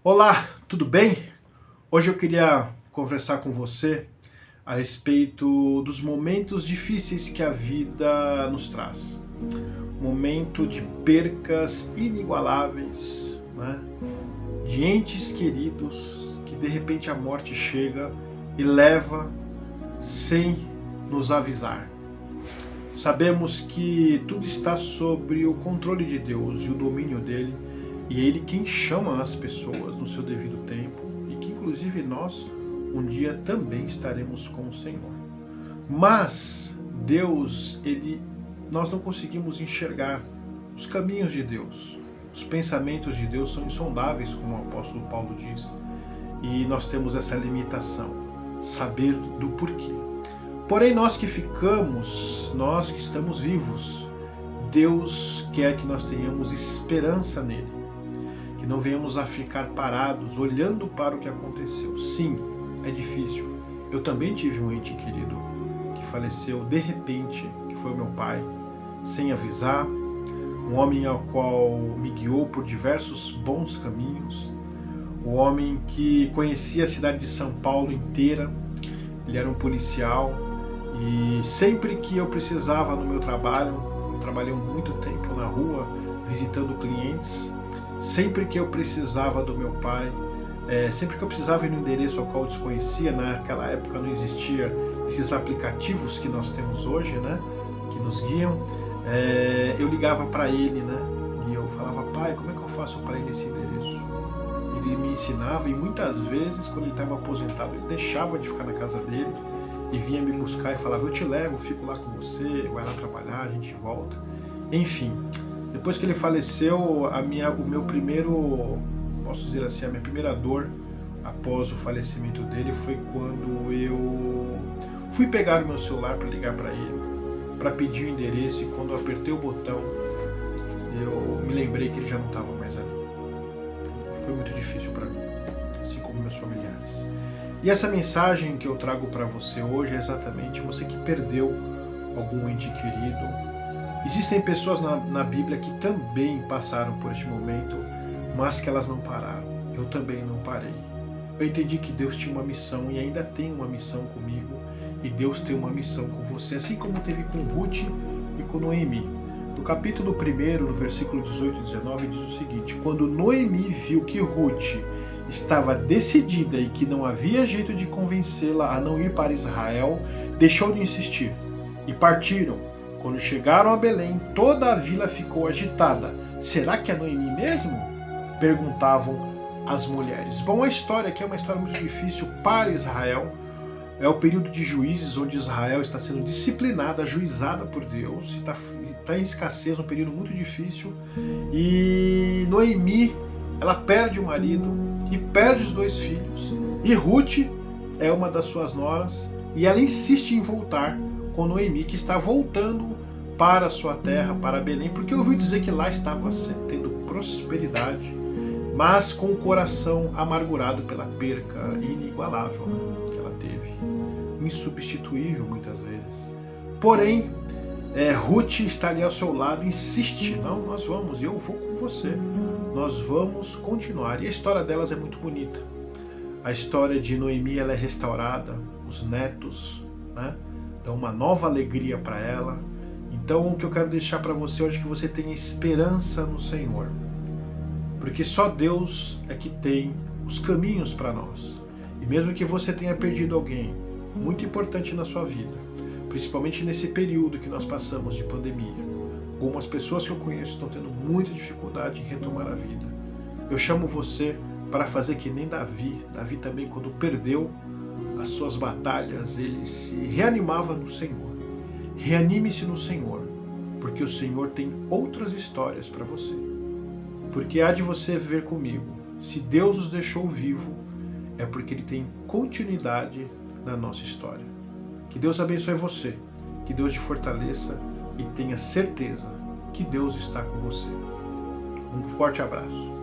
Olá, tudo bem? Hoje eu queria conversar com você a respeito dos momentos difíceis que a vida nos traz. Momento de percas inigualáveis, né? De entes queridos que de repente a morte chega e leva sem nos avisar. Sabemos que tudo está sob o controle de Deus e o domínio dele, e é Ele quem chama as pessoas no seu devido tempo, e que inclusive nós um dia também estaremos com o Senhor. Mas Deus, nós não conseguimos enxergar os caminhos de Deus. Os pensamentos de Deus são insondáveis, como o apóstolo Paulo diz, e nós temos essa limitação, saber do porquê. Porém, nós que ficamos, nós que estamos vivos, Deus quer que nós tenhamos esperança nele, que não venhamos a ficar parados, olhando para o que aconteceu. Sim, é difícil. Eu também tive um ente querido que faleceu de repente, que foi o meu pai, sem avisar, um homem ao qual me guiou por diversos bons caminhos, um homem que conhecia a cidade de São Paulo inteira. Ele era um policial, e sempre que eu precisava no meu trabalho, eu trabalhei muito tempo na rua, visitando clientes, sempre que eu precisava do meu pai, sempre que eu precisava ir no endereço ao qual eu desconhecia, naquela época não existia esses aplicativos que nós temos hoje, né, que nos guiam, eu ligava para ele, né, e eu falava: pai, como é que eu faço para ir nesse endereço? Ele me ensinava, e muitas vezes, quando ele estava aposentado, ele deixava de ficar na casa dele e vinha me buscar e falava: eu te levo, eu fico lá com você, vai lá trabalhar, a gente volta. Enfim, depois que ele faleceu, o meu primeiro, posso dizer assim, a minha primeira dor após o falecimento dele foi quando eu fui pegar o meu celular para ligar para ele, para pedir o endereço, e quando eu apertei o botão, eu me lembrei que ele já não estava mais ali. Foi muito difícil para mim, assim como meus familiares. E essa mensagem que eu trago para você hoje é exatamente você que perdeu algum ente querido. Existem pessoas na Bíblia que também passaram por este momento, mas que elas não pararam. Eu também não parei. Eu entendi que Deus tinha uma missão e ainda tem uma missão comigo, e Deus tem uma missão com você, assim como teve com Ruth e com Noemi. No capítulo 1, no versículo 18 e 19, diz o seguinte: quando Noemi viu que Ruth estava decidida e que não havia jeito de convencê-la a não ir para Israel, deixou de insistir, e partiram. Quando chegaram a Belém, toda a vila ficou agitada. Será que é Noemi mesmo? Perguntavam as mulheres. Bom, a história aqui é uma história muito difícil para Israel. É o período de juízes, onde Israel está sendo disciplinada, ajuizada por Deus, está em escassez, um período muito difícil. E Noemi, ela perde o marido e perde os 2 filhos. E Ruth é uma das suas noras, e ela insiste em voltar com Noemi, que está voltando para a sua terra, para Belém, porque ouviu dizer que lá estava tendo prosperidade, mas com o coração amargurado pela perca inigualável, que ela teve, insubstituível muitas vezes. Porém, Ruth está ali ao seu lado, insiste: não, nós vamos, eu vou com você, nós vamos continuar. E a história delas é muito bonita. A história de Noemi, ela é restaurada, os netos, né, dão uma nova alegria para ela. Então, o que eu quero deixar para você hoje é que você tenha esperança no Senhor, porque só Deus é que tem os caminhos para nós. E mesmo que você tenha perdido alguém muito importante na sua vida, principalmente nesse período que nós passamos de pandemia, algumas pessoas que eu conheço estão tendo muita dificuldade em retomar a vida, eu chamo você para fazer que nem Davi. Davi também, quando perdeu as suas batalhas, ele se reanimava no Senhor. Reanime-se no Senhor, porque o Senhor tem outras histórias para você. Porque há de você ver comigo, se Deus os deixou vivo, é porque Ele tem continuidade na nossa história. Que Deus abençoe você, que Deus te fortaleça, e tenha certeza que Deus está com você. Um forte abraço.